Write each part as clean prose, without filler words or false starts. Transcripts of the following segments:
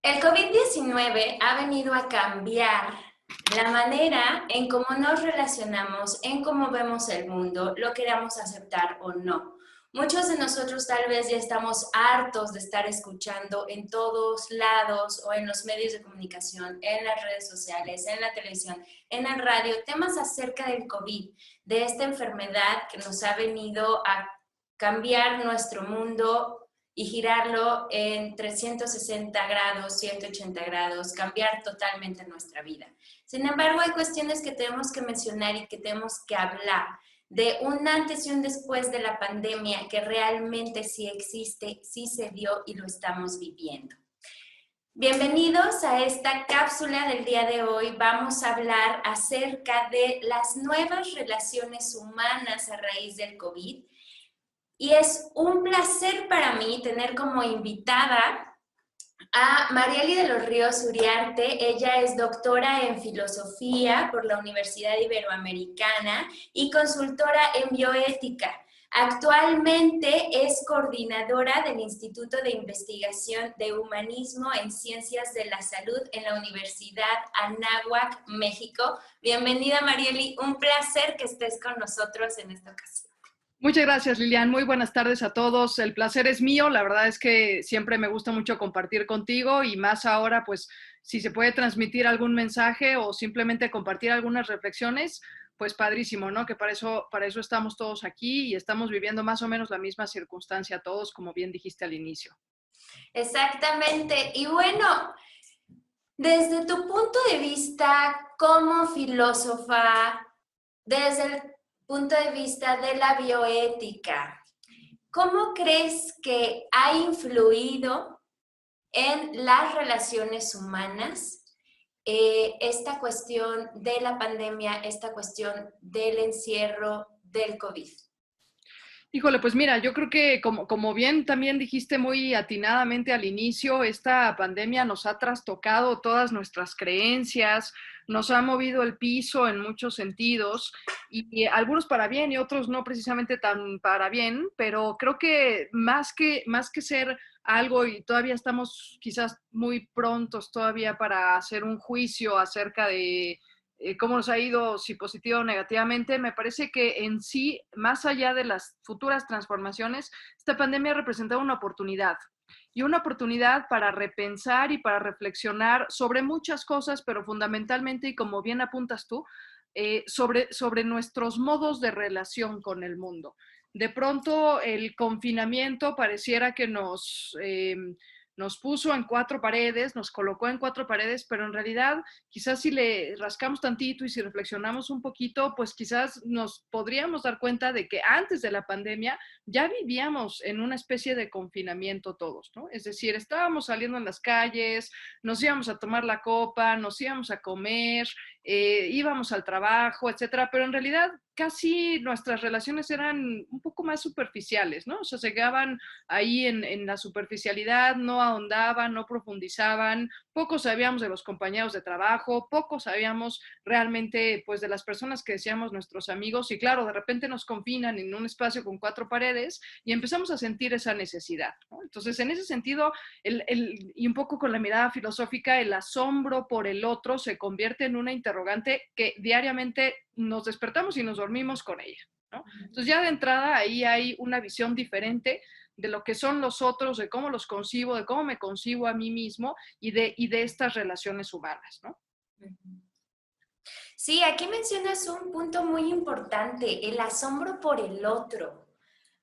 El COVID-19 ha venido a cambiar la manera en cómo nos relacionamos, en cómo vemos el mundo, lo queramos aceptar o no. Muchos de nosotros tal vez ya estamos hartos de estar escuchando en todos lados o en los medios de comunicación, en las redes sociales, en la televisión, en la radio, temas acerca del COVID, de esta enfermedad que nos ha venido a cambiar nuestro mundo y girarlo en 360 grados, 180 grados, cambiar totalmente nuestra vida. Sin embargo, hay cuestiones que tenemos que mencionar y que tenemos que hablar de un antes y un después de la pandemia que realmente sí existe, sí se dio y lo estamos viviendo. Bienvenidos a esta cápsula del día de hoy. Vamos a hablar acerca de las nuevas relaciones humanas a raíz del COVID. Y es un placer para mí tener como invitada a Marieli de los Ríos Uriarte. Ella es doctora en filosofía por la Universidad Iberoamericana y consultora en bioética. Actualmente es coordinadora del Instituto de Investigación de Humanismo en Ciencias de la Salud en la Universidad Anáhuac, México. Bienvenida, Marieli. Un placer que estés con nosotros en esta ocasión. Muchas gracias, Lilian. Muy buenas tardes a todos. El placer es mío. La verdad es que siempre me gusta mucho compartir contigo y más ahora, pues, si se puede transmitir algún mensaje o simplemente compartir algunas reflexiones, pues padrísimo, ¿no? Que para eso estamos todos aquí y estamos viviendo más o menos la misma circunstancia todos, como bien dijiste al inicio. Exactamente. Y bueno, desde tu punto de vista como filósofa, desde el punto de vista de la bioética, ¿cómo crees que ha influido en las relaciones humanas esta cuestión de la pandemia, esta cuestión del encierro del COVID? Híjole, pues mira, yo creo que como bien también dijiste muy atinadamente al inicio, esta pandemia nos ha trastocado todas nuestras creencias, nos ha movido el piso en muchos sentidos y algunos para bien y otros no precisamente tan para bien, pero creo que más que ser algo y todavía estamos quizás muy prontos todavía para hacer un juicio acerca de cómo nos ha ido, si positivo o negativamente, me parece que en sí, más allá de las futuras transformaciones, esta pandemia ha representado una oportunidad. Y una oportunidad para repensar y para reflexionar sobre muchas cosas, pero fundamentalmente, y como bien apuntas tú, sobre nuestros modos de relación con el mundo. De pronto, el confinamiento pareciera que nos puso en cuatro paredes, nos colocó en cuatro paredes, pero en realidad quizás si le rascamos tantito y si reflexionamos un poquito, pues quizás nos podríamos dar cuenta de que antes de la pandemia ya vivíamos en una especie de confinamiento todos, ¿no? Es decir, estábamos saliendo en las calles, nos íbamos a tomar la copa, nos íbamos a comer, íbamos al trabajo, etcétera, pero en realidad casi nuestras relaciones eran un poco más superficiales, ¿no? O sea, se quedaban ahí en la superficialidad, no ahondaban, no profundizaban, poco sabíamos de los compañeros de trabajo, poco sabíamos realmente pues de las personas que decíamos nuestros amigos y claro, de repente nos confinan en un espacio con cuatro paredes y empezamos a sentir esa necesidad, ¿no? Entonces, en ese sentido, y un poco con la mirada filosófica, el asombro por el otro se convierte en una interrogante que diariamente nos despertamos y nos dormimos con ella, ¿no? Entonces ya de entrada ahí hay una visión diferente de lo que son los otros, de cómo los concibo, de cómo me concibo a mí mismo y de estas relaciones humanas, ¿no? Sí, aquí mencionas un punto muy importante, el asombro por el otro,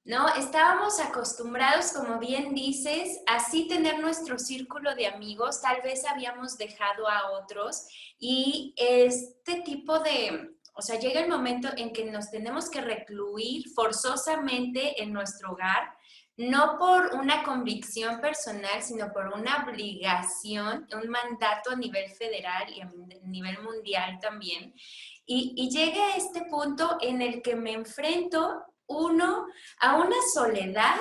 ¿no? Estábamos acostumbrados, como bien dices, a sí tener nuestro círculo de amigos, tal vez habíamos dejado a otros y este tipo de, o sea, llega el momento en que nos tenemos que recluir forzosamente en nuestro hogar, no por una convicción personal, sino por una obligación, un mandato a nivel federal y a nivel mundial también. Y llega a este punto en el que me enfrento a una soledad,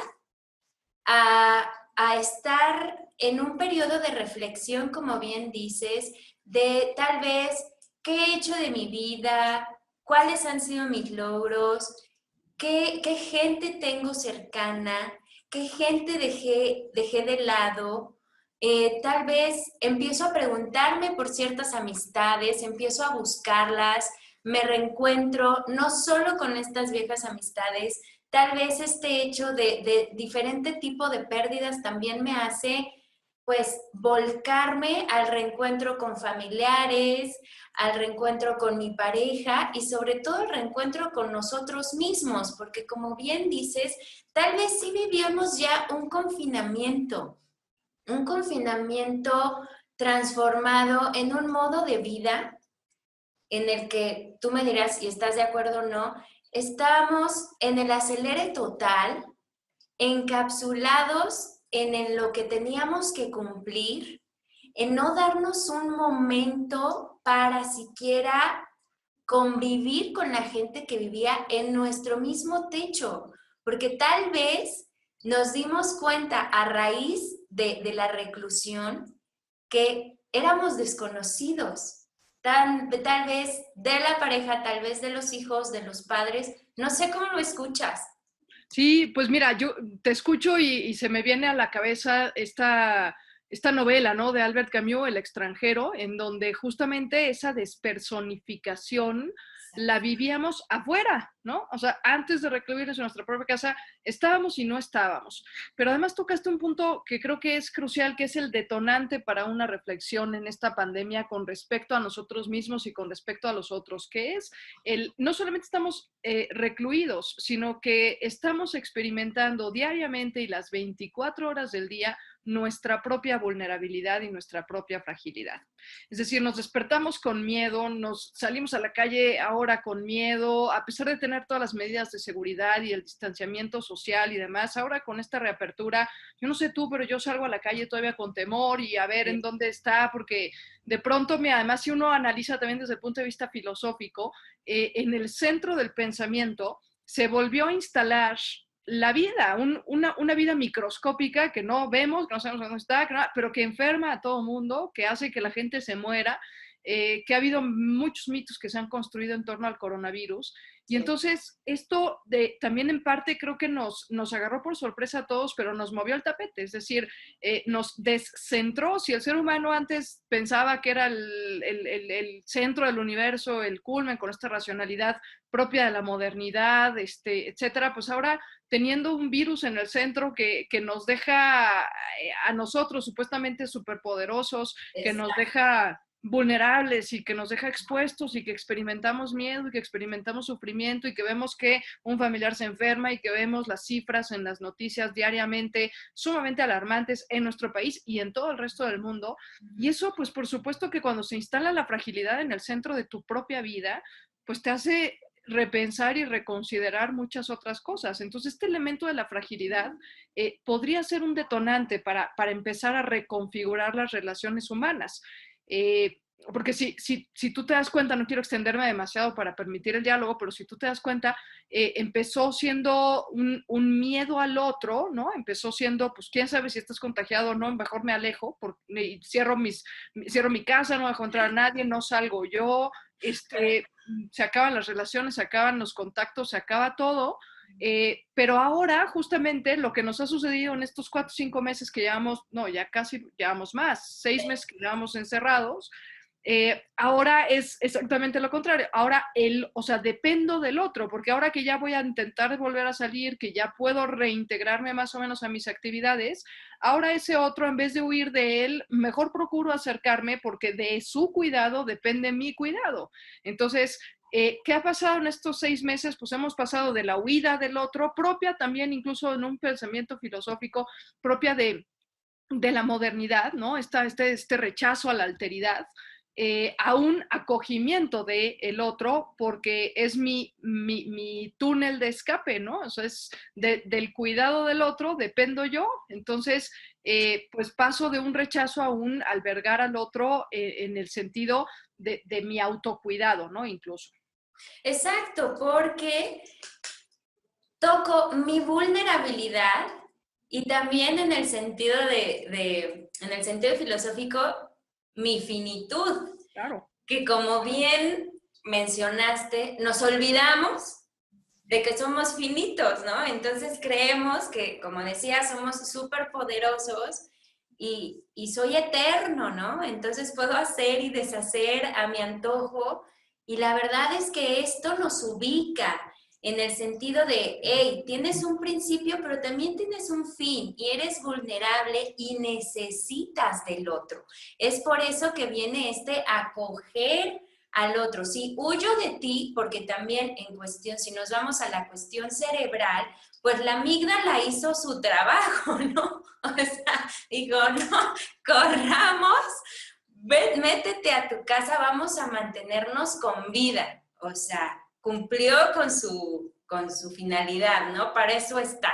a estar en un periodo de reflexión, como bien dices, de tal vez qué he hecho de mi vida, cuáles han sido mis logros, qué gente tengo cercana, qué gente dejé de lado, tal vez empiezo a preguntarme por ciertas amistades, empiezo a buscarlas, me reencuentro no solo con estas viejas amistades, tal vez este hecho de diferente tipo de pérdidas también me hace pues volcarme al reencuentro con familiares, al reencuentro con mi pareja y sobre todo el reencuentro con nosotros mismos, porque como bien dices, tal vez sí vivíamos ya un confinamiento transformado en un modo de vida en el que tú me dirás si estás de acuerdo o no, estamos en el acelere total, encapsulados en lo que teníamos que cumplir, en no darnos un momento para siquiera convivir con la gente que vivía en nuestro mismo techo, porque tal vez nos dimos cuenta a raíz de la reclusión que éramos desconocidos, tal vez de la pareja, tal vez de los hijos, de los padres, no sé cómo lo escuchas. Sí, pues mira, yo te escucho y se me viene a la cabeza esta novela, ¿no? De Albert Camus, El extranjero, en donde justamente esa despersonificación la vivíamos afuera, ¿no? O sea, antes de recluirnos en nuestra propia casa, estábamos y no estábamos. Pero además tocaste un punto que creo que es crucial, que es el detonante para una reflexión en esta pandemia con respecto a nosotros mismos y con respecto a los otros, que es no solamente estamos recluidos, sino que estamos experimentando diariamente y las 24 horas del día nuestra propia vulnerabilidad y nuestra propia fragilidad. Es decir, nos despertamos con miedo, nos salimos a la calle ahora con miedo, a pesar de tener todas las medidas de seguridad y el distanciamiento social y demás, ahora con esta reapertura, yo no sé tú, pero yo salgo a la calle todavía con temor y a ver en dónde está, porque de pronto, además, si uno analiza también desde el punto de vista filosófico, en el centro del pensamiento se volvió a instalar la vida, una vida microscópica que no vemos, que no sabemos dónde está, pero que enferma a todo mundo, que hace que la gente se muera, que ha habido muchos mitos que se han construido en torno al coronavirus. Y entonces esto también en parte creo que nos agarró por sorpresa a todos, pero nos movió el tapete, es decir, nos descentró. Si el ser humano antes pensaba que era el centro del universo, el culmen con esta racionalidad propia de la modernidad, etcétera, pues ahora teniendo un virus en el centro que nos deja a nosotros supuestamente superpoderosos, que nos deja vulnerables y que nos deja expuestos y que experimentamos miedo y que experimentamos sufrimiento y que vemos que un familiar se enferma y que vemos las cifras en las noticias diariamente sumamente alarmantes en nuestro país y en todo el resto del mundo. Y eso, pues por supuesto que cuando se instala la fragilidad en el centro de tu propia vida, pues te hace repensar y reconsiderar muchas otras cosas. Entonces, este elemento de la fragilidad podría ser un detonante para empezar a reconfigurar las relaciones humanas. Porque si tú te das cuenta, no quiero extenderme demasiado para permitir el diálogo, pero si tú te das cuenta, empezó siendo un miedo al otro, ¿no? Empezó siendo, pues, quién sabe si estás contagiado o no, mejor me alejo, y cierro mi casa, no voy a encontrar a nadie, no salgo yo, se acaban las relaciones, se acaban los contactos, se acaba todo. Pero ahora, justamente, lo que nos ha sucedido en estos 4 o 5 meses que llevamos, no, ya casi llevamos más, 6 meses que llevamos encerrados, ahora es exactamente lo contrario. Ahora o sea, dependo del otro, porque ahora que ya voy a intentar volver a salir, que ya puedo reintegrarme más o menos a mis actividades, ahora ese otro, en vez de huir de él, mejor procuro acercarme porque de su cuidado depende mi cuidado. Entonces, ¿qué ha pasado en estos 6 meses? Pues hemos pasado de la huida del otro, propia también incluso en un pensamiento filosófico, propia de la modernidad, ¿no? Este rechazo a la alteridad, a un acogimiento del otro porque es mi túnel de escape, ¿no? O sea, del cuidado del otro dependo yo. Entonces, pues paso de un rechazo a un albergar al otro en el sentido de mi autocuidado, ¿no? Incluso. Exacto, porque toco mi vulnerabilidad y también en el sentido en el sentido filosófico, mi finitud, Claro. que como bien mencionaste, nos olvidamos de que somos finitos, ¿no? Entonces creemos que, como decía, somos súper poderosos y soy eterno, ¿no? Entonces puedo hacer y deshacer a mi antojo y la verdad es que esto nos ubica en el sentido de, hey, tienes un principio, pero también tienes un fin y eres vulnerable y necesitas del otro. Es por eso que viene este acoger al otro. Si huyo de ti, porque también en cuestión, si nos vamos a la cuestión cerebral, pues la amígdala hizo su trabajo, ¿no? O sea, digo, no, corramos, ven, métete a tu casa, vamos a mantenernos con vida. O sea, cumplió con su finalidad, ¿no? Para eso está.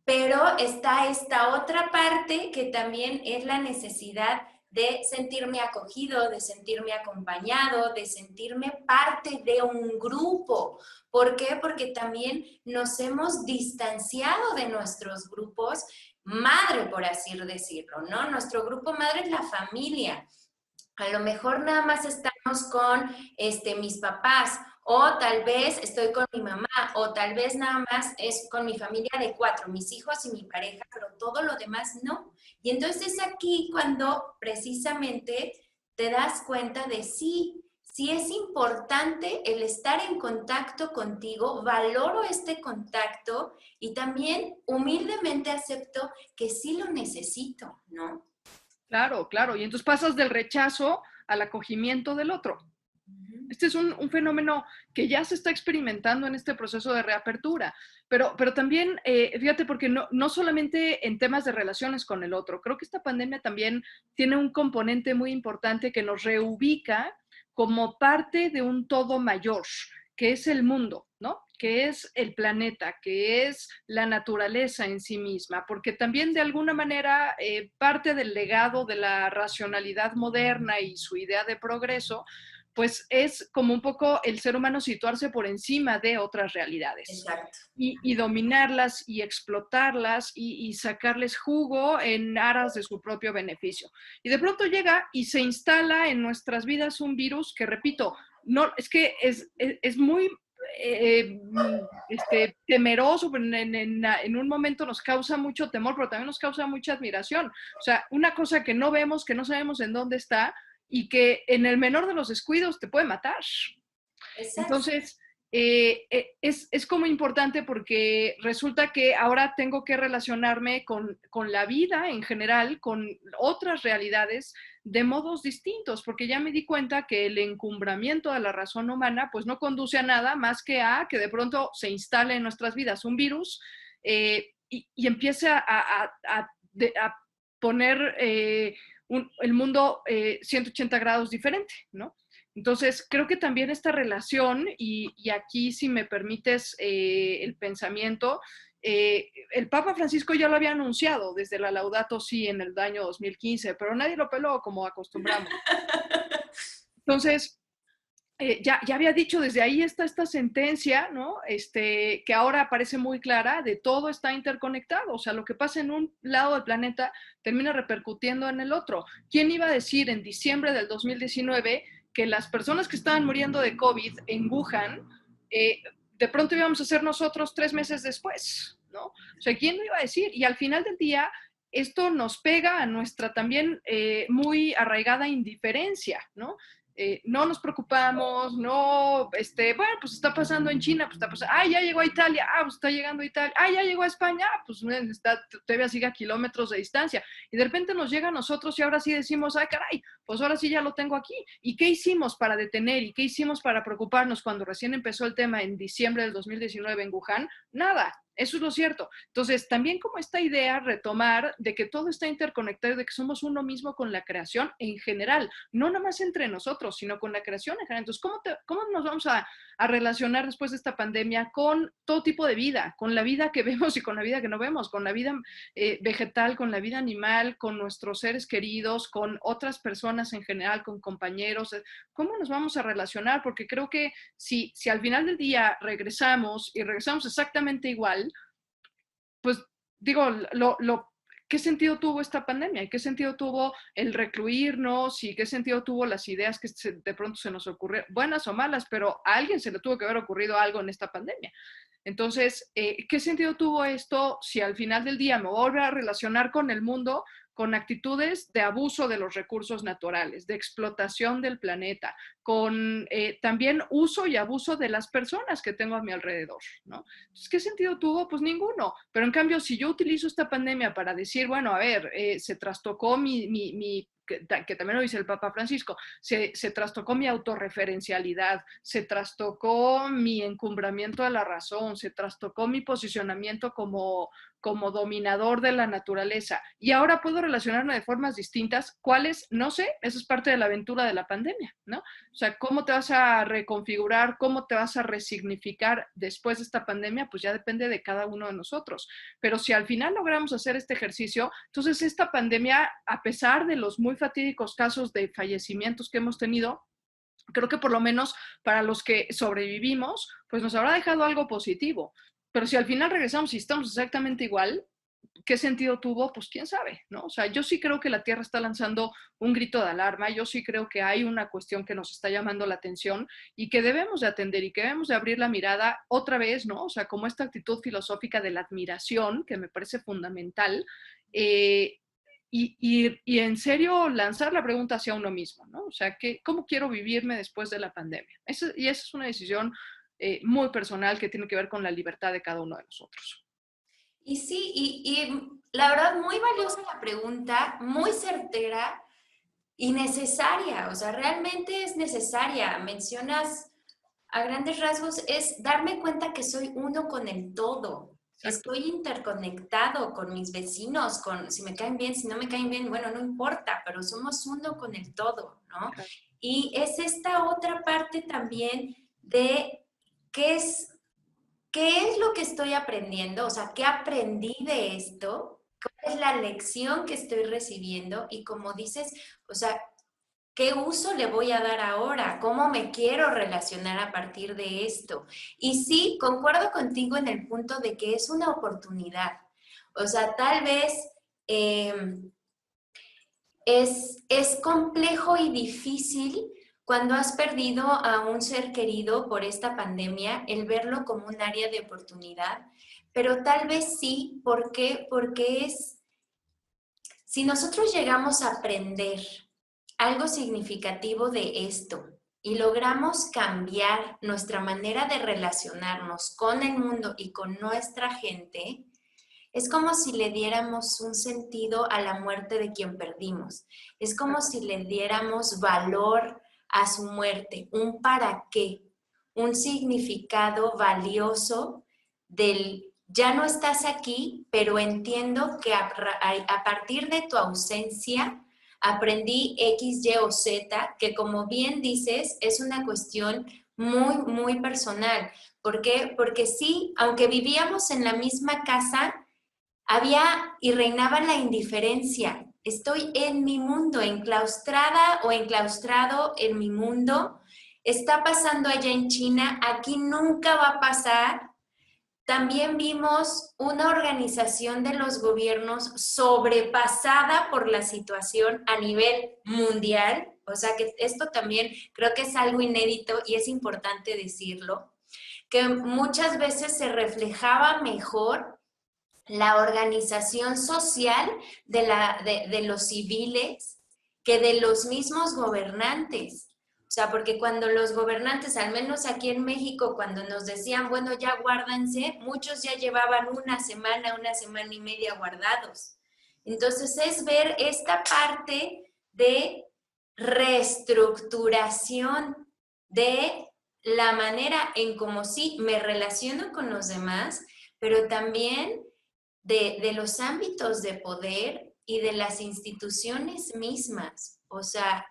Pero está esta otra parte que también es la necesidad de sentirme acogido, de sentirme acompañado, de sentirme parte de un grupo. ¿Por qué? Porque también nos hemos distanciado de nuestros grupos madre, por así decirlo, ¿no? Nuestro grupo madre es la familia. A lo mejor nada más estamos con mis papás, o tal vez estoy con mi mamá, o tal vez nada más es con mi familia de 4, mis hijos y mi pareja, pero todo lo demás no. Y entonces aquí cuando precisamente te das cuenta de sí es importante el estar en contacto contigo, valoro este contacto y también humildemente acepto que sí lo necesito, ¿no? Claro, claro. Y entonces pasas del rechazo al acogimiento del otro. Este es un fenómeno que ya se está experimentando en este proceso de reapertura, pero también, fíjate, porque no solamente en temas de relaciones con el otro, creo que esta pandemia también tiene un componente muy importante que nos reubica como parte de un todo mayor, que es el mundo, ¿no? Que es el planeta, que es la naturaleza en sí misma, porque también de alguna manera parte del legado de la racionalidad moderna y su idea de progreso pues es como un poco el ser humano situarse por encima de otras realidades Exacto. y dominarlas y explotarlas y sacarles jugo en aras de su propio beneficio. Y de pronto llega y se instala en nuestras vidas un virus que, repito, no, es que es muy temeroso, en un momento nos causa mucho temor, pero también nos causa mucha admiración. O sea, una cosa que no vemos, que no sabemos en dónde está, y que en el menor de los descuidos te puede matar. Exacto. Entonces, es como importante porque resulta que ahora tengo que relacionarme con la vida en general, con otras realidades de modos distintos, porque ya me di cuenta que el encumbramiento de la razón humana pues no conduce a nada más que a que de pronto se instale en nuestras vidas un virus y empiece a poner el mundo 180 grados diferente, ¿no? Entonces, creo que también esta relación, y aquí si me permites el pensamiento, el Papa Francisco ya lo había anunciado desde la Laudato Si en el año 2015, pero nadie lo peló como acostumbramos. Entonces, ya había dicho, desde ahí está esta sentencia, ¿no? Que ahora parece muy clara, de todo está interconectado, o sea, lo que pasa en un lado del planeta termina repercutiendo en el otro. ¿Quién iba a decir en diciembre del 2019 que las personas que estaban muriendo de COVID en Wuhan, de pronto íbamos a ser nosotros 3 meses después, ¿no? O sea, ¿quién lo iba a decir? Y al final del día, esto nos pega a nuestra también muy arraigada indiferencia, ¿no? No nos preocupamos, no, bueno, pues está pasando en China, pues está pasando, ya llegó a Italia, pues está llegando a Italia, ya llegó a España, pues todavía sigue a kilómetros de distancia, y de repente nos llega a nosotros y ahora sí decimos, caray, pues ahora sí ya lo tengo aquí, ¿y qué hicimos para detener y qué hicimos para preocuparnos cuando recién empezó el tema en diciembre del 2019 en Wuhan? Nada. Eso es lo cierto. Entonces, también como esta idea, retomar de que todo está interconectado, de que somos uno mismo con la creación en general, no nada más entre nosotros, sino con la creación en general. Entonces, ¿cómo nos vamos a relacionar después de esta pandemia con todo tipo de vida, con la vida que vemos y con la vida que no vemos, con la vida vegetal, con la vida animal, con nuestros seres queridos, con otras personas en general, con compañeros? ¿Cómo nos vamos a relacionar? Porque creo que si al final del día regresamos y regresamos exactamente igual, pues digo, ¿qué sentido tuvo esta pandemia? ¿Y qué sentido tuvo el recluirnos? ¿Y qué sentido tuvo las ideas que de pronto se nos ocurrieron, buenas o malas, pero a alguien se le tuvo que haber ocurrido algo en esta pandemia? Entonces, ¿qué sentido tuvo esto si al final del día me vuelvo a relacionar con el mundo con actitudes de abuso de los recursos naturales, de explotación del planeta, con también uso y abuso de las personas que tengo a mi alrededor, ¿no? Entonces, ¿qué sentido tuvo? Pues ninguno. Pero en cambio, si yo utilizo esta pandemia para decir, bueno, a ver, se trastocó que también lo dice el Papa Francisco, se trastocó mi autorreferencialidad, se trastocó mi encumbramiento de la razón, se trastocó mi posicionamiento como dominador de la naturaleza. Y ahora puedo relacionarme de formas distintas. ¿Cuáles? No sé, eso es parte de la aventura de la pandemia, ¿no? O sea, ¿cómo te vas a reconfigurar? ¿Cómo te vas a resignificar después de esta pandemia? Pues ya depende de cada uno de nosotros. Pero si al final logramos hacer este ejercicio, entonces esta pandemia, a pesar de los muy fatídicos casos de fallecimientos que hemos tenido, creo que por lo menos para los que sobrevivimos, pues nos habrá dejado algo positivo. Pero si al final regresamos y estamos exactamente igual, ¿qué sentido tuvo? Pues quién sabe, ¿no? O sea, yo sí creo que la Tierra está lanzando un grito de alarma, yo sí creo que hay una cuestión que nos está llamando la atención y que debemos de atender y que debemos de abrir la mirada otra vez, ¿no? O sea, como esta actitud filosófica de la admiración, que me parece fundamental, y en serio lanzar la pregunta hacia uno mismo, ¿no? O sea, ¿cómo quiero vivirme después de la pandemia? Y esa es una decisión muy personal que tiene que ver con la libertad de cada uno de nosotros. Y sí, la verdad, muy valiosa la pregunta, muy certera y necesaria. O sea, realmente es necesaria. Mencionas a grandes rasgos, es darme cuenta que soy uno con el todo. Exacto. Estoy interconectado con mis vecinos, con si me caen bien, si no me caen bien, bueno, no importa, pero somos uno con el todo, ¿no? Y es esta otra parte también de qué es ¿qué es lo que estoy aprendiendo? O sea, ¿qué aprendí de esto? ¿Cuál es la lección que estoy recibiendo? Y como dices, o sea, ¿qué uso le voy a dar ahora? ¿Cómo me quiero relacionar a partir de esto? Y sí, concuerdo contigo en el punto de que es una oportunidad. O sea, tal vez eh, es complejo y difícil cuando has perdido a un ser querido por esta pandemia, el verlo como un área de oportunidad, pero tal vez sí, ¿por qué? Porque si nosotros llegamos a aprender algo significativo de esto y logramos cambiar nuestra manera de relacionarnos con el mundo y con nuestra gente, es como si le diéramos un sentido a la muerte de quien perdimos. Es como si le diéramos valor a su muerte, un para qué, un significado valioso del ya no estás aquí, pero entiendo que a partir de tu ausencia aprendí X, Y o Z, que como bien dices, es una cuestión muy, muy personal. ¿Por qué? Porque sí, aunque vivíamos en la misma casa, había y reinaba la indiferencia. Estoy en mi mundo, enclaustrada o enclaustrado en mi mundo. Está pasando allá en China, aquí nunca va a pasar. También vimos una organización de los gobiernos sobrepasada por la situación a nivel mundial. O sea que esto también creo que es algo inédito y es importante decirlo, que muchas veces se reflejaba mejor la organización social de los civiles que de los mismos gobernantes. O sea, porque cuando los gobernantes, al menos aquí en México, cuando nos decían, bueno, ya guárdense, muchos ya llevaban una semana y media guardados. Entonces es ver esta parte de reestructuración de la manera en cómo sí me relaciono con los demás, pero también de los ámbitos de poder y de las instituciones mismas. O sea,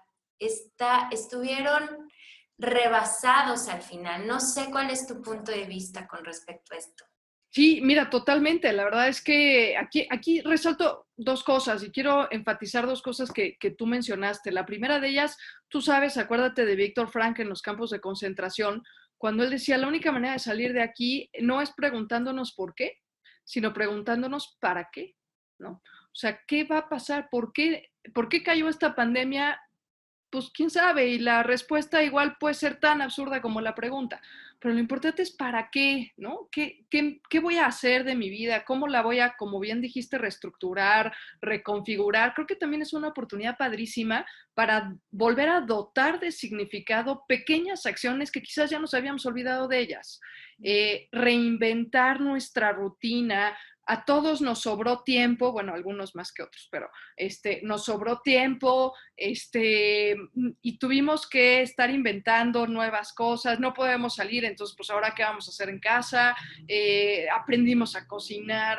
estuvieron rebasados al final. No sé cuál es tu punto de vista con respecto a esto. Sí, mira, totalmente. La verdad es que aquí resalto dos cosas y quiero enfatizar dos cosas que tú mencionaste. La primera de ellas, tú sabes, acuérdate de Víctor Frank en los campos de concentración, cuando él decía, la única manera de salir de aquí no es preguntándonos por qué, sino preguntándonos para qué, ¿no? O sea, ¿qué va a pasar? Por qué cayó esta pandemia? Pues quién sabe, y la respuesta igual puede ser tan absurda como la pregunta. pero lo importante es para qué, ¿no? ¿Qué voy a hacer de mi vida? ¿Cómo la voy a, como bien dijiste, reestructurar, reconfigurar? Creo que también es una oportunidad padrísima para volver a dotar de significado pequeñas acciones que quizás ya nos habíamos olvidado de ellas. Reinventar nuestra rutina. A todos nos sobró tiempo, bueno, algunos más que otros, pero nos sobró tiempo, y tuvimos que estar inventando nuevas cosas, no podemos salir, entonces pues ahora qué vamos a hacer en casa, aprendimos a cocinar,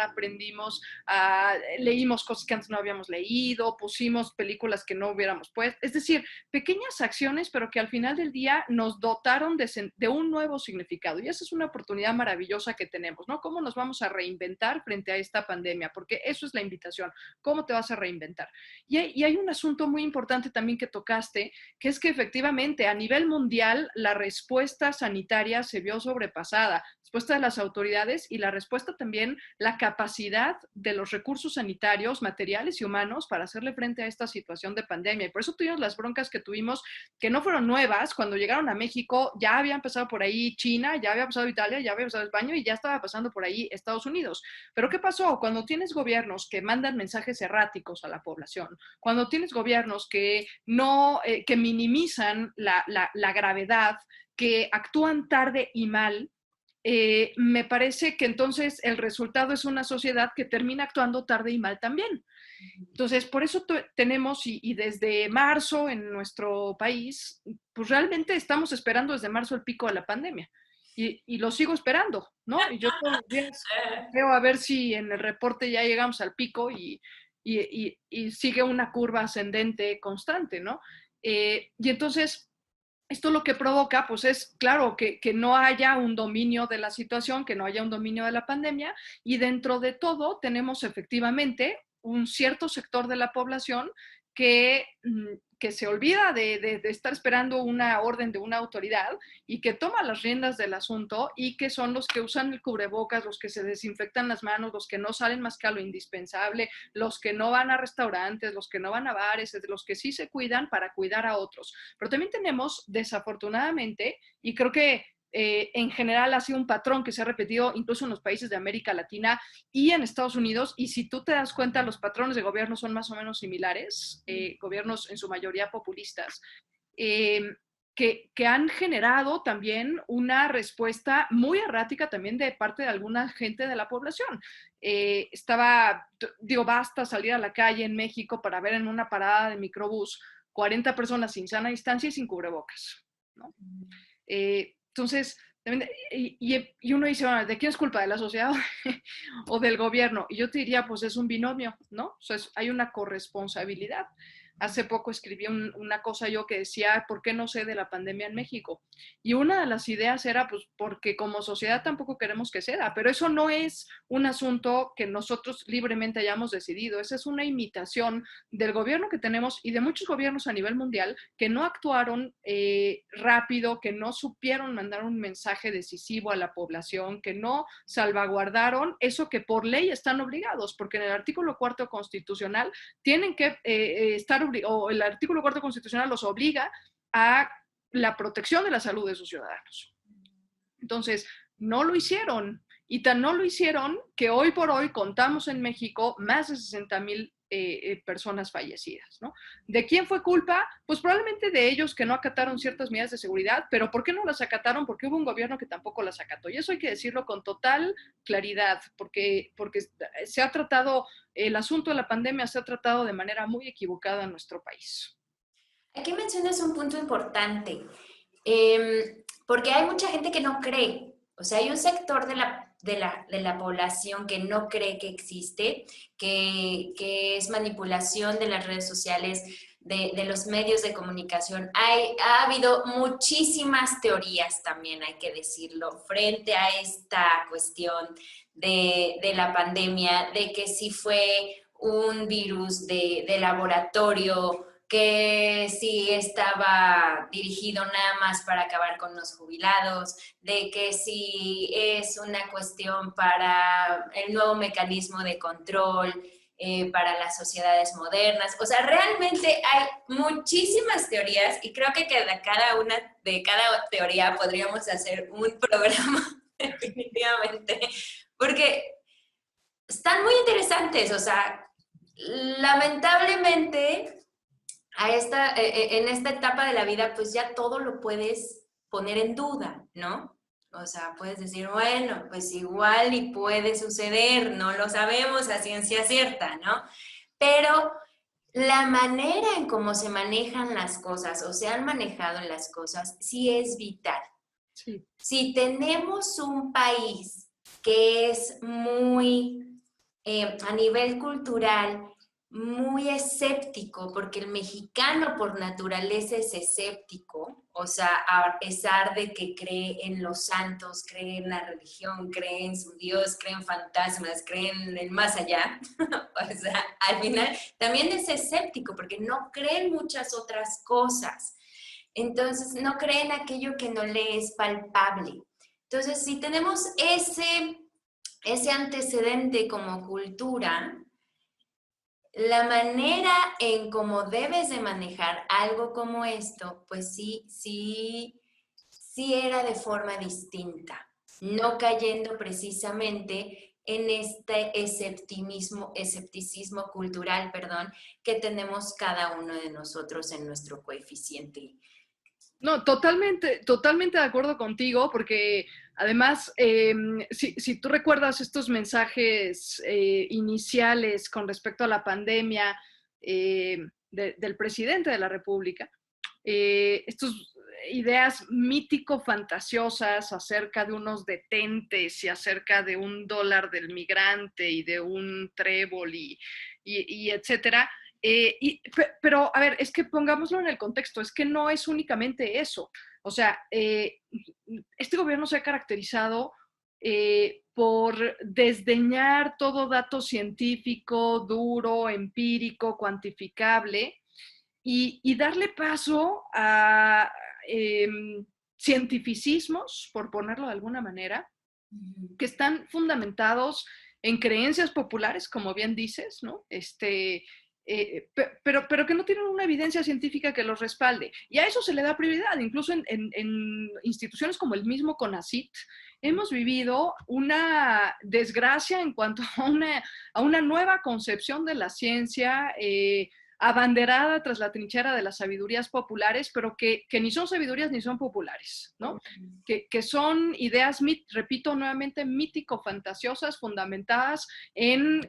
leímos cosas que antes no habíamos leído, pusimos películas que no hubiéramos puesto, es decir, pequeñas acciones, pero que al final del día nos dotaron de un nuevo significado, y esa es una oportunidad maravillosa que tenemos, ¿no? ¿Cómo nos vamos a reinventar frente a esta pandemia? Porque eso es la invitación, ¿cómo te vas a reinventar? Y hay un asunto muy importante también que tocaste, que es que efectivamente a nivel mundial la respuesta sanitaria se vio sobrepasada, la respuesta de las autoridades y la respuesta también, la capacidad de los recursos sanitarios, materiales y humanos para hacerle frente a esta situación de pandemia. Y por eso tuvimos las broncas que tuvimos, que no fueron nuevas. Cuando llegaron a México ya habían pasado por ahí China, ya había pasado Italia, ya había pasado España y ya estaba pasando por ahí Estados Unidos. Pero ¿qué pasó? Cuando tienes gobiernos que mandan mensajes erráticos a la población, cuando tienes gobiernos que no, que minimizan la gravedad, que actúan tarde y mal, me parece que entonces el resultado es una sociedad que termina actuando tarde y mal también. Entonces, por eso tenemos, y desde marzo en nuestro país, pues realmente estamos esperando desde marzo el pico de la pandemia. Y lo sigo esperando, ¿no? Y yo todos los días veo a ver si en el reporte ya llegamos al pico y sigue una curva ascendente constante, ¿no? Y entonces, esto lo que provoca, pues es, claro, que no haya un dominio de la situación, que no haya un dominio de la pandemia, y dentro de todo tenemos efectivamente un cierto sector de la población que se olvida de estar esperando una orden de una autoridad y que toma las riendas del asunto y que son los que usan el cubrebocas, los que se desinfectan las manos, los que no salen más que a lo indispensable, los que no van a restaurantes, los que no van a bares, los que sí se cuidan para cuidar a otros. Pero también tenemos, desafortunadamente, y creo que en general ha sido un patrón que se ha repetido incluso en los países de América Latina y en Estados Unidos, y si tú te das cuenta, los patrones de gobierno son más o menos similares, gobiernos en su mayoría populistas, eh, que han generado también una respuesta muy errática también de parte de alguna gente de la población. Basta salir a la calle en México para ver en una parada de microbús 40 personas sin sana distancia y sin cubrebocas, ¿no? Entonces, y uno dice, bueno, ¿de quién es culpa? ¿De la sociedad o del gobierno? Y yo te diría, pues es un binomio, ¿no? O sea, hay una corresponsabilidad. Hace poco escribí una cosa yo que decía, ¿por qué no sé de la pandemia en México? Y una de las ideas era, pues, porque como sociedad tampoco queremos que ceda, pero eso no es un asunto que nosotros libremente hayamos decidido, esa es una imitación del gobierno que tenemos y de muchos gobiernos a nivel mundial que no actuaron rápido, que no supieron mandar un mensaje decisivo a la población, que no salvaguardaron eso que por ley están obligados, porque en el artículo 4 constitucional tienen que estar, o el artículo 4 constitucional los obliga a la protección de la salud de sus ciudadanos. Entonces, no lo hicieron. Y tan no lo hicieron que hoy por hoy contamos en México más de 60,000 personas fallecidas, ¿no? ¿De quién fue culpa? Pues probablemente de ellos que no acataron ciertas medidas de seguridad, pero ¿por qué no las acataron? Porque hubo un gobierno que tampoco las acató. Y eso hay que decirlo con total claridad, porque se ha tratado, el asunto de la pandemia se ha tratado de manera muy equivocada en nuestro país. Aquí mencionas un punto importante, porque hay mucha gente que no cree, o sea, hay un sector de la población que no cree que existe, que es manipulación de las redes sociales, de los medios de comunicación. Ha habido muchísimas teorías también, hay que decirlo, frente a esta cuestión de la pandemia, de que si fue un virus de laboratorio, que sí estaba dirigido nada más para acabar con los jubilados, de que sí es una cuestión para el nuevo mecanismo de control, para las sociedades modernas. O sea, realmente hay muchísimas teorías y creo que de cada teoría podríamos hacer un programa definitivamente, porque están muy interesantes. O sea, lamentablemente en esta etapa de la vida, pues ya todo lo puedes poner en duda, ¿no? O sea, puedes decir, bueno, pues igual y puede suceder, no lo sabemos a ciencia cierta, ¿no? Pero la manera en cómo se manejan las cosas o se han manejado las cosas sí es vital. Sí. Si tenemos un país que es muy, a nivel cultural, muy escéptico, porque el mexicano por naturaleza es escéptico, o sea, a pesar de que cree en los santos, cree en la religión, cree en su Dios, cree en fantasmas, cree en el más allá, o sea, al final también es escéptico porque no cree en muchas otras cosas. Entonces, no cree en aquello que no le es palpable. Entonces, si tenemos ese antecedente como cultura, la manera en cómo debes de manejar algo como esto, pues sí era de forma distinta, no cayendo precisamente en este escepticismo cultural, perdón, que tenemos cada uno de nosotros en nuestro coeficiente. No, totalmente de acuerdo contigo, porque además, si tú recuerdas estos mensajes iniciales con respecto a la pandemia del presidente de la República, estas ideas mítico-fantasiosas acerca de unos detentes y acerca de un dólar del migrante y de un trébol y etcétera. Pero, a ver, es que pongámoslo en el contexto, es que no es únicamente eso. O sea, este gobierno se ha caracterizado por desdeñar todo dato científico, duro, empírico, cuantificable, y darle paso a cientificismos, por ponerlo de alguna manera, que están fundamentados en creencias populares, como bien dices, ¿no? Pero que no tienen una evidencia científica que los respalde. Y a eso se le da prioridad. Incluso en instituciones como el mismo CONACYT, hemos vivido una desgracia en cuanto a una nueva concepción de la ciencia, abanderada tras la trinchera de las sabidurías populares, pero que ni son sabidurías ni son populares, ¿no? Que son ideas, repito nuevamente, mítico-fantasiosas, fundamentadas en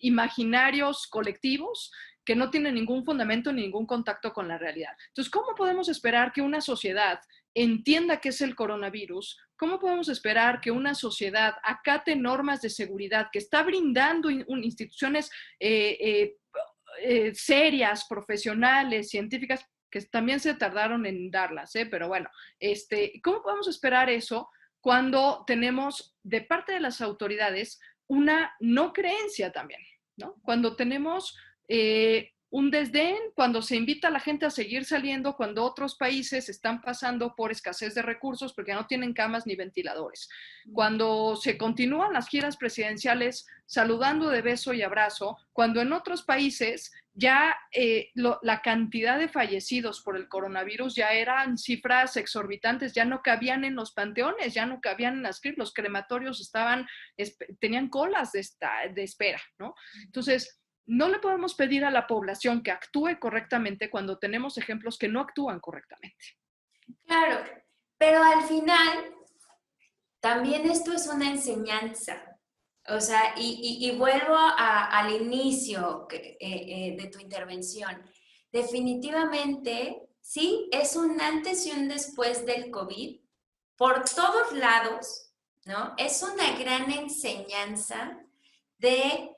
imaginarios colectivos que no tienen ningún fundamento ni ningún contacto con la realidad. Entonces, ¿cómo podemos esperar que una sociedad entienda qué es el coronavirus? ¿Cómo podemos esperar que una sociedad acate normas de seguridad que está brindando instituciones serias, profesionales, científicas, que también se tardaron en darlas, pero bueno, ¿cómo podemos esperar eso cuando tenemos de parte de las autoridades una no creencia también, ¿no? Cuando tenemos un desdén, cuando se invita a la gente a seguir saliendo, cuando otros países están pasando por escasez de recursos porque no tienen camas ni ventiladores, cuando se continúan las giras presidenciales saludando de beso y abrazo, cuando en otros países ya la cantidad de fallecidos por el coronavirus ya eran cifras exorbitantes, ya no cabían en los panteones, ya no cabían en las criptas, los crematorios tenían colas de espera, ¿no? Entonces, no le podemos pedir a la población que actúe correctamente cuando tenemos ejemplos que no actúan correctamente. Claro, pero al final también esto es una enseñanza. O sea, y vuelvo al inicio de tu intervención. Definitivamente, sí, es un antes y un después del COVID por todos lados, ¿no? Es una gran enseñanza de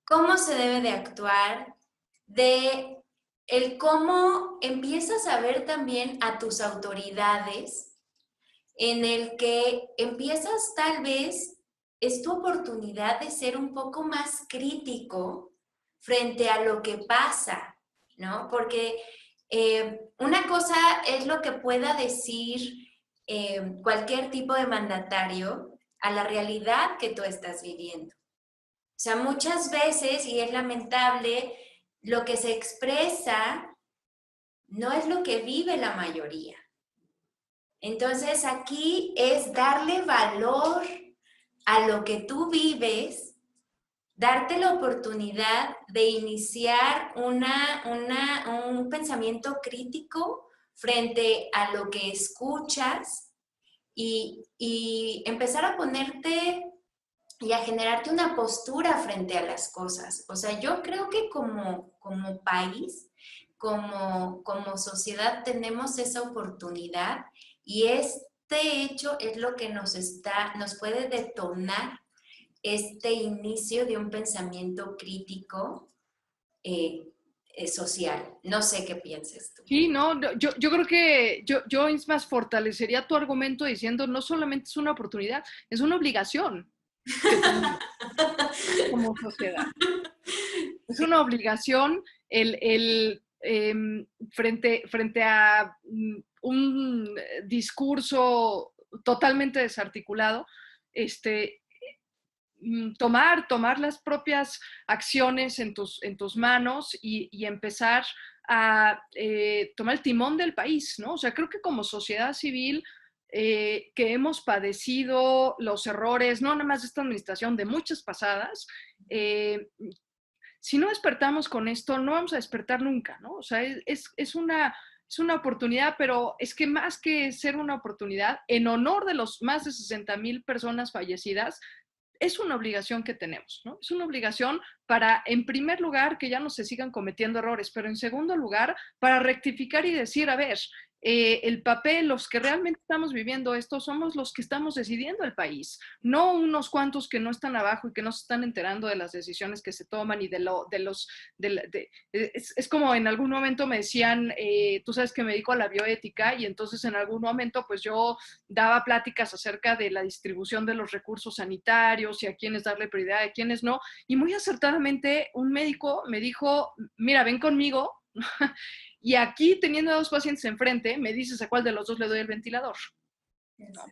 cómo se debe de actuar, de el cómo empiezas a ver también a tus autoridades, en el que empiezas tal vez, es tu oportunidad de ser un poco más crítico frente a lo que pasa, ¿no? Porque una cosa es lo que pueda decir cualquier tipo de mandatario a la realidad que tú estás viviendo. sea, muchas veces, y es lamentable, lo que se expresa no es lo que vive la mayoría. Entonces aquí es darle valor a lo que tú vives, darte la oportunidad de iniciar un pensamiento crítico frente a lo que escuchas y empezar a ponerte y a generarte una postura frente a las cosas. O sea, yo creo que como país, como sociedad tenemos esa oportunidad y este hecho es lo que nos puede detonar este inicio de un pensamiento crítico social. No sé qué pienses tú. Sí, no, yo creo que yo es más fortalecería tu argumento diciendo no solamente es una oportunidad, es una obligación que tenemos como sociedad. Es una obligación frente a un discurso totalmente desarticulado, este, tomar las propias acciones en tus manos y empezar a tomar el timón del país, ¿no? O sea, creo que como sociedad civil que hemos padecido los errores, no nada más de esta administración, de muchas pasadas, si no despertamos con esto, no vamos a despertar nunca, ¿no? O sea, es una oportunidad, pero es que más que ser una oportunidad, en honor de los más de 60,000 personas fallecidas, es una obligación que tenemos, ¿no? Es una obligación para, en primer lugar, que ya no se sigan cometiendo errores, pero en segundo lugar, para rectificar y decir, a ver, el papel, los que realmente estamos viviendo esto, somos los que estamos decidiendo el país, no unos cuantos que no están abajo y que no se están enterando de las decisiones que se toman y es como en algún momento me decían, tú sabes que me dedico a la bioética y entonces en algún momento pues yo daba pláticas acerca de la distribución de los recursos sanitarios y a quiénes darle prioridad, a quiénes no, y muy acertadamente un médico me dijo, mira, ven conmigo, y aquí teniendo a dos pacientes enfrente, me dices a cuál de los dos le doy el ventilador, ¿no?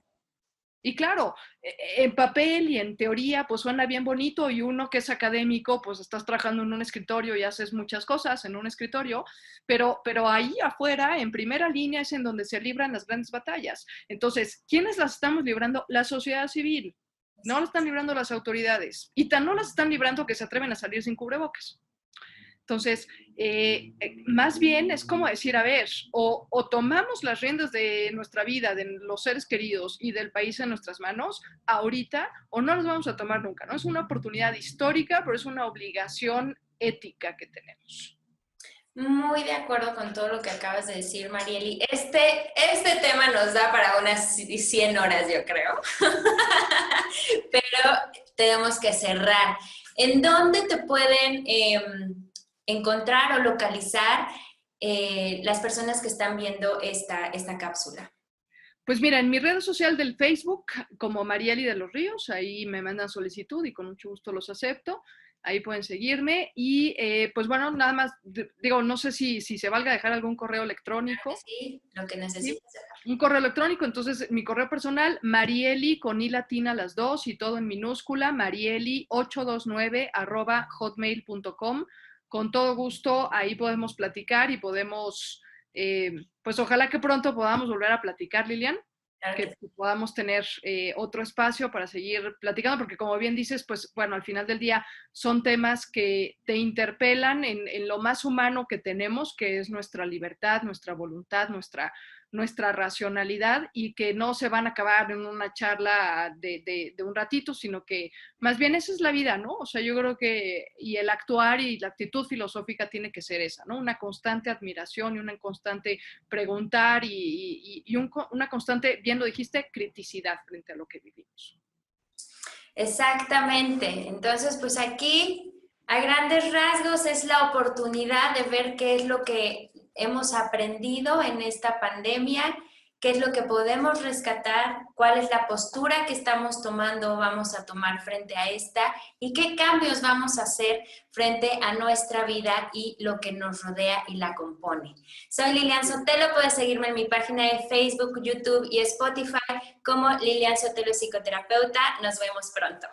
Y claro, en papel y en teoría, pues suena bien bonito y uno que es académico, pues estás trabajando en un escritorio y haces muchas cosas en un escritorio, pero ahí afuera, en primera línea, es en donde se libran las grandes batallas. Entonces, ¿quiénes las estamos librando? La sociedad civil. No las están librando las autoridades. Y tan no las están librando que se atreven a salir sin cubrebocas. Entonces, más bien es como decir, a ver, o tomamos las riendas de nuestra vida, de los seres queridos y del país en nuestras manos ahorita, o no las vamos a tomar nunca, ¿no? Es una oportunidad histórica, pero es una obligación ética que tenemos. Muy de acuerdo con todo lo que acabas de decir, Marieli. Este tema nos da para unas 100 horas, yo creo. Pero tenemos que cerrar. ¿En dónde te pueden encontrar o localizar las personas que están viendo esta cápsula? Pues mira, en mi red social del Facebook, como Marieli de los Ríos, ahí me mandan solicitud y con mucho gusto los acepto. Ahí pueden seguirme. Y pues bueno, nada más, digo, no sé si se valga dejar algún correo electrónico. Sí, lo que ¿Sí? necesites. Un correo electrónico, entonces mi correo personal, Marieli con i latina las dos y todo en minúscula, marieli829@hotmail.com. Con todo gusto, ahí podemos platicar y podemos, pues ojalá que pronto podamos volver a platicar, Lilian, Claro que que sí. podamos tener otro espacio para seguir platicando, porque como bien dices, pues bueno, al final del día son temas que te interpelan en lo más humano que tenemos, que es nuestra libertad, nuestra voluntad, nuestra racionalidad y que no se van a acabar en una charla de un ratito, sino que más bien esa es la vida, ¿no? O sea, yo creo que y el actuar y la actitud filosófica tiene que ser esa, ¿no? Una constante admiración y una constante preguntar una constante, bien lo dijiste, criticidad frente a lo que vivimos. Exactamente. Entonces, pues aquí, a grandes rasgos, es la oportunidad de ver qué es lo que hemos aprendido en esta pandemia, qué es lo que podemos rescatar, cuál es la postura que estamos tomando, vamos a tomar frente a esta y qué cambios vamos a hacer frente a nuestra vida y lo que nos rodea y la compone. Soy Lilian Sotelo, puedes seguirme en mi página de Facebook, YouTube y Spotify como Lilian Sotelo Psicoterapeuta. Nos vemos pronto.